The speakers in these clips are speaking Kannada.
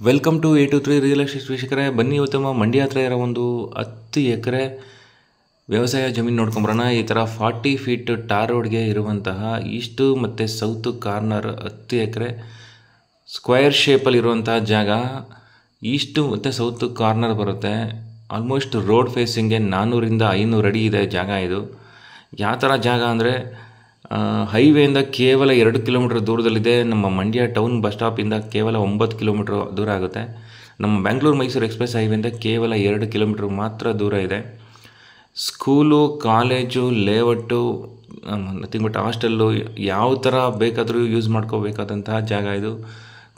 Welcome to A23 real estate ವೀಕ್ಷಕರೇ. ಬನ್ನಿ ಇವತ್ತು ಮಂಡ್ಯ ಹತ್ರ ಇರೋ ಒಂದು 10 ಎಕರೆ ವ್ಯವಸಾಯ ಜಮೀನು ನೋಡ್ಕೊಂಬರೋಣ. ಈ ಥರ 40 ಫೀಟ್ ಟಾರ್ ರೋಡ್ಗೆ ಇರುವಂತಹ ಈಸ್ಟು ಮತ್ತು ಸೌತ್ ಕಾರ್ನರ್ 10 ಎಕರೆ ಸ್ಕ್ವೇರ್ ಶೇಪಲ್ಲಿ ಇರುವಂತಹ ಜಾಗ. ಈಸ್ಟು ಮತ್ತು ಸೌತ್ ಕಾರ್ನರ್ ಬರುತ್ತೆ. ಆಲ್ಮೋಸ್ಟ್ ರೋಡ್ ಫೇಸಿಂಗ್ಗೆ 400ರಿಂದ 500 ಅಡಿ ಇದೆ ಜಾಗ. ಇದು ಯಾವ ಥರ ಜಾಗ ಅಂದರೆ ಹೈವೇಯಿಂದ ಕೇವಲ 2 ಕಿಲೋಮೀಟ್ರ್ ದೂರದಲ್ಲಿದೆ. ನಮ್ಮ ಮಂಡ್ಯ ಟೌನ್ ಬಸ್ ಸ್ಟಾಪಿಂದ ಕೇವಲ 9 ಕಿಲೋಮೀಟ್ರ್ ದೂರ ಆಗುತ್ತೆ. ನಮ್ಮ ಬೆಂಗಳೂರು ಮೈಸೂರು ಎಕ್ಸ್ಪ್ರೆಸ್ ಹೈವೇಯಿಂದ ಕೇವಲ 2 ಕಿಲೋಮೀಟ್ರ್ ಮಾತ್ರ ದೂರ ಇದೆ. School, college, layout, nothing but hostel ಯಾವ ಥರ ಬೇಕಾದರೂ ಯೂಸ್ ಮಾಡ್ಕೋಬೇಕಾದಂತಹ ಜಾಗ ಇದು.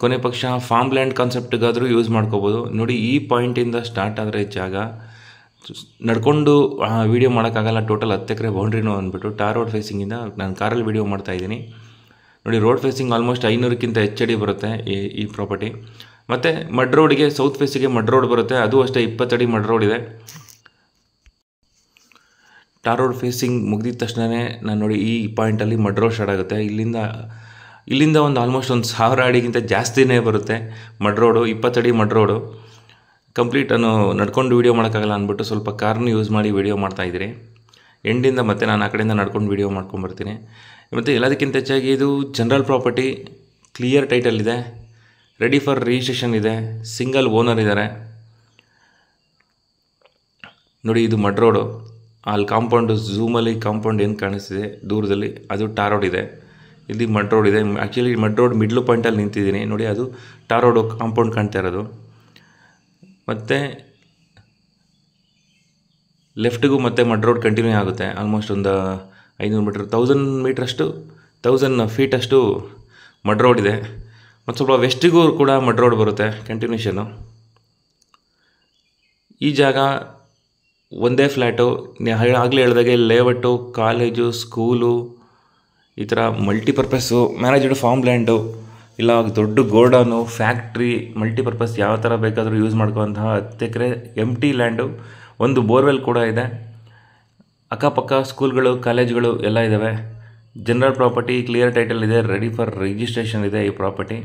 ಕೊನೆ ಪಕ್ಷ ಫಾರ್ಮ್ ಲ್ಯಾಂಡ್ ಕಾನ್ಸೆಪ್ಟ್ಗಾದರೂ ಯೂಸ್ ಮಾಡ್ಕೋಬೋದು. ನೋಡಿ, ಈ ಪಾಯಿಂಟಿಂದ ಸ್ಟಾರ್ಟ್ ಆದರೆ ಜಾಗ ನಡ್ಕೊಂಡು ವೀಡಿಯೋ ಮಾಡೋಕ್ಕಾಗಲ್ಲ. ಟೋಟಲ್ 10 ಎಕರೆ ಬೌಂಡ್ರಿನೂ ಅಂದ್ಬಿಟ್ಟು ಟಾರ್ ರೋಡ್ ಫೇಸಿಂಗಿಂದ ನಾನು ಕಾರಲ್ಲಿ ವೀಡಿಯೋ ಮಾಡ್ತಾಯಿದ್ದೀನಿ. ನೋಡಿ, ರೋಡ್ ಫೇಸಿಂಗ್ ಆಲ್ಮೋಸ್ಟ್ 500ಕ್ಕಿಂತ ಹೆಚ್ಚಡಿ ಬರುತ್ತೆ ಈ ಪ್ರಾಪರ್ಟಿ. ಮತ್ತು ಮಡ್ ರೋಡಿಗೆ ಸೌತ್ ಫೇಸಿಗೆ ಮಡ್ ರೋಡ್ ಬರುತ್ತೆ. ಅದು ಅಷ್ಟೇ 20 ಅಡಿ ಮಡ್ ರೋಡ್ ಇದೆ. ಟಾರ್ ರೋಡ್ ಫೇಸಿಂಗ್ ಮುಗಿದ ತಕ್ಷಣವೇ ನಾನು ನೋಡಿ ಈ ಪಾಯಿಂಟಲ್ಲಿ ಮಡ್ ರೋಡ್ ಸ್ಟಾರ್ಟ್ ಆಗುತ್ತೆ. ಇಲ್ಲಿಂದ ಒಂದು ಆಲ್ಮೋಸ್ಟ್ 1000 ಅಡಿಗಿಂತ ಜಾಸ್ತಿನೇ ಬರುತ್ತೆ ಮಡ್ ರೋಡು. 20 ಅಡಿ ಮಡ್ ರೋಡು. ಕಂಪ್ಲೀಟ್ ನಾನು ನಡ್ಕೊಂಡು ವೀಡಿಯೋ ಮಾಡೋಕ್ಕಾಗಲ್ಲ ಅಂದ್ಬಿಟ್ಟು ಸ್ವಲ್ಪ ಕಾರ್ನ ಯೂಸ್ ಮಾಡಿ ವೀಡಿಯೋ ಮಾಡ್ತಾಯಿದ್ದೀನಿ. ಎಂಡಿಂದ ಮತ್ತೆ ನಾನು ಆ ಕಡೆಯಿಂದ ನಡ್ಕೊಂಡು ವೀಡಿಯೋ ಮಾಡ್ಕೊಂಬರ್ತೀನಿ. ಮತ್ತು ಎಲ್ಲದಕ್ಕಿಂತ ಹೆಚ್ಚಾಗಿ ಇದು ಜನರಲ್ ಪ್ರಾಪರ್ಟಿ, ಕ್ಲಿಯರ್ ಟೈಟಲ್ ಇದೆ, ರೆಡಿ ಫಾರ್ ರಿಜಿಸ್ಟ್ರೇಷನ್ ಇದೆ, ಸಿಂಗಲ್ ಓನರ್ ಇದ್ದಾರೆ. ನೋಡಿ, ಇದು ಮಡ್ ರೋಡು. ಅಲ್ಲಿ ಕಾಂಪೌಂಡು, ಝೂಮಲ್ಲಿ ಕಾಂಪೌಂಡ್ ಏನು ಕಾಣಿಸ್ತಿದೆ ದೂರದಲ್ಲಿ, ಅದು ಟಾರ್ ರೋಡ್ ಇದೆ. ಇಲ್ಲಿ ಮಡ್ ರೋಡ್ ಇದೆ. ಆ್ಯಕ್ಚುಲಿ ಮಡ್ ರೋಡ್ ಮಿಡ್ಲು ಪಾಯಿಂಟಲ್ಲಿ ನಿಂತಿದ್ದೀನಿ. ನೋಡಿ, ಅದು ಟಾರ್ ರೋಡು ಕಾಂಪೌಂಡ್ ಕಾಣ್ತಾ ಇರೋದು. ಮತ್ತು ಲೆಫ್ಟಿಗೂ ಮತ್ತೆ ಮಡ್ ರೋಡ್ ಕಂಟಿನ್ಯೂ ಆಗುತ್ತೆ. ಆಲ್ಮೋಸ್ಟ್ ಒಂದು 500 ಮೀಟ್ರ್, 1000 ಮೀಟ್ರಷ್ಟು, 1000 ಫೀಟಷ್ಟು ಮಡ್ ರೋಡ್ ಇದೆ. ಮತ್ತು ಸ್ವಲ್ಪ ವೆಸ್ಟಿಗೂ ಕೂಡ ಮಡ್ ರೋಡ್ ಬರುತ್ತೆ ಕಂಟಿನ್ಯೂಷನ್ನು. ಈ ಜಾಗ ಒಂದೇ ಫ್ಲ್ಯಾಟು. ಆಗಲೇ ಹೇಳಿದಾಗೆ ಲೇಔಟು, ಕಾಲೇಜು, ಸ್ಕೂಲು, ಈ ಥರ ಮಲ್ಟಿಪರ್ಪಸ್ಸು, ಮ್ಯಾನೇಜ್ಡ್ ಫಾರ್ಮ್ ಲ್ಯಾಂಡು, ಇಲ್ಲ ದೊಡ್ಡ ಗೋಡಾನು, ಫ್ಯಾಕ್ಟ್ರಿ, ಮಲ್ಟಿಪರ್ಪಸ್ ಯಾವ ಥರ ಬೇಕಾದರೂ ಯೂಸ್ ಮಾಡ್ಕೋಂತಹ 10 ಎಕರೆ ಎಂಟಿ ಲ್ಯಾಂಡು. ಒಂದು ಬೋರ್ವೆಲ್ ಕೂಡ ಇದೆ. ಅಕ್ಕಪಕ್ಕ ಸ್ಕೂಲ್ಗಳು, ಕಾಲೇಜ್ಗಳು ಎಲ್ಲ ಇದ್ದಾವೆ. ಜನರಲ್ ಪ್ರಾಪರ್ಟಿ, ಕ್ಲಿಯರ್ ಟೈಟಲ್ ಇದೆ, ರೆಡಿ ಫಾರ್ ರಿಜಿಸ್ಟ್ರೇಷನ್ ಇದೆ ಈ ಪ್ರಾಪರ್ಟಿ.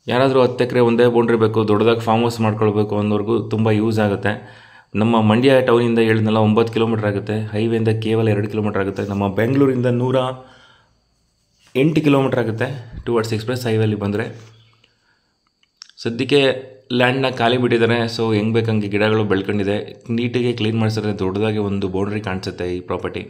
ಯಾರಾದರೂ 10 ಎಕರೆ ಒಂದೇ ಬೌಂಡ್ರಿ ಬೇಕು, ದೊಡ್ಡದಾಗಿ ಫಾರ್ಮ್ ಹೌಸ್ ಮಾಡ್ಕೊಳ್ಬೇಕು ಅನ್ನೋರ್ಗೂ ತುಂಬ ಯೂಸ್ ಆಗುತ್ತೆ. ನಮ್ಮ ಮಂಡ್ಯ ಟೌನಿಂದ ಹೇಳಿದ್ನಲ್ಲ 9 ಕಿಲೋಮೀಟ್ರ್ ಆಗುತ್ತೆ. ಹೈವೇಯಿಂದ ಕೇವಲ 2 ಕಿಲೋಮೀಟ್ರ್ ಆಗುತ್ತೆ. ನಮ್ಮ ಬೆಂಗಳೂರಿಂದ 108 ಕಿಲೋಮೀಟ್ರ್ ಆಗುತ್ತೆ ಟುವರ್ಡ್ಸ್ ಎಕ್ಸ್ಪ್ರೆಸ್ ಹೈವೇಲಿ ಬಂದರೆ. ಸದ್ಯಕ್ಕೆ ಲ್ಯಾಂಡ್ನ ಖಾಲಿ ಬಿಟ್ಟಿದ್ದಾರೆ. ಸೊ ಹೆಂಗೆ ಬೇಕಂಗೆ ಗಿಡಗಳು ಬೆಳ್ಕೊಂಡಿದೆ. ನೀಟಿಗೆ ಕ್ಲೀನ್ ಮಾಡಿಸಿದ್ರೆ ದೊಡ್ಡದಾಗಿ ಒಂದು ಬೌಂಡ್ರಿ ಕಾಣಿಸುತ್ತೆ ಈ ಪ್ರಾಪರ್ಟಿ.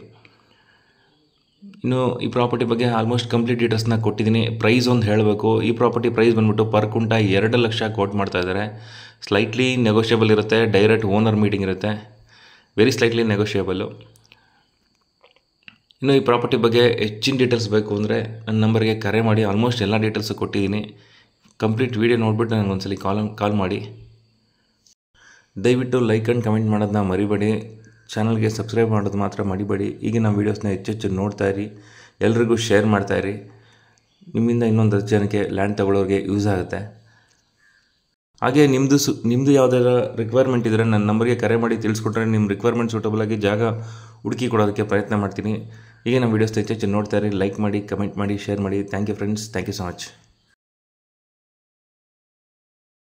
ಇನ್ನು ಈ ಪ್ರಾಪರ್ಟಿ ಬಗ್ಗೆ ಆಲ್ಮೋಸ್ಟ್ ಕಂಪ್ಲೀಟ್ ಡೀಟೇಲ್ಸ್ನ ಕೊಟ್ಟಿದ್ದೀನಿ. ಪ್ರೈಸ್ ಒಂದು ಹೇಳಬೇಕು. ಈ ಪ್ರಾಪರ್ಟಿ ಪ್ರೈಸ್ ಬಂದ್ಬಿಟ್ಟು ಪರ್ ಕುಂಟ 2 ಲಕ್ಷ ಕೋಟ್ ಮಾಡ್ತಾಯಿದ್ದಾರೆ. ಸ್ಲೈಟ್ಲಿ ನೆಗೋಷಿಯಬಲ್ ಇರುತ್ತೆ. ಡೈರೆಕ್ಟ್ ಓನರ್ ಮೀಟಿಂಗ್ ಇರುತ್ತೆ. Very slightly negotiable. ಇನ್ನು ಈ ಪ್ರಾಪರ್ಟಿ ಬಗ್ಗೆ ಹೆಚ್ಚಿನ ಡೀಟೇಲ್ಸ್ ಬೇಕು ಅಂದರೆ ನನ್ನ ನಂಬರ್ಗೆ ಕರೆ ಮಾಡಿ. ಆಲ್ಮೋಸ್ಟ್ ಎಲ್ಲ ಡೀಟೇಲ್ಸು ಕೊಟ್ಟಿದ್ದೀನಿ. ಕಂಪ್ಲೀಟ್ ವೀಡಿಯೋ ನೋಡಿಬಿಟ್ಟು ನನಗೆ ಒಂದ್ಸಲಿ ಕಾಲ್ ಮಾಡಿ. ದಯವಿಟ್ಟು ಲೈಕ್ ಆ್ಯಂಡ್ ಕಮೆಂಟ್ ಮಾಡೋದನ್ನ ಮರಿಬೇಡಿ. ಚಾನಲ್ಗೆ ಸಬ್ಸ್ಕ್ರೈಬ್ ಮಾಡೋದು ಮಾತ್ರ ಮರಿಬೇಡಿ. ಈಗಿನ ವೀಡಿಯೋಸ್ನ ಹೆಚ್ಚೆಚ್ಚು ನೋಡ್ತಾಯಿರಿ. ಎಲ್ರಿಗೂ ಶೇರ್ ಮಾಡ್ತಾಯಿರಿ. ನಿಮ್ಮಿಂದ ಇನ್ನೊಂದು 10 ಜನಕ್ಕೆ ಲ್ಯಾಂಡ್ ತೊಗೊಳ್ಳೋರಿಗೆ ಯೂಸ್ ಆಗುತ್ತೆ. ಹಾಗೆ ನಿಮ್ಮದು ಯಾವುದಾದ್ರು ರಿಕ್ವೈರ್ಮೆಂಟ್ ಇದ್ದರೆ ನನ್ನ ನಂಬರ್ಗೆ ಕರೆ ಮಾಡಿ ತಿಳಿಸ್ಕೊಟ್ರೆ ನಿಮ್ಮ ರಿಕ್ವೈರ್ಮೆಂಟ್ ಸೂಟಬಲ್ ಆಗಿ ಜಾಗ ಹುಡುಕಿ ಕೊಡೋದಕ್ಕೆ ಪ್ರಯತ್ನ ಮಾಡ್ತೀನಿ. ಈಗ ನಮ್ಮ ವೀಡಿಯೋಸ್ನ ಹೆಚ್ಚೆಚ್ಚು ನೋಡ್ತಾಯಿರಿ. ಲೈಕ್ ಮಾಡಿ, ಕಮೆಂಟ್ ಮಾಡಿ, ಶೇರ್ ಮಾಡಿ. Thank you friends. Thank you so much.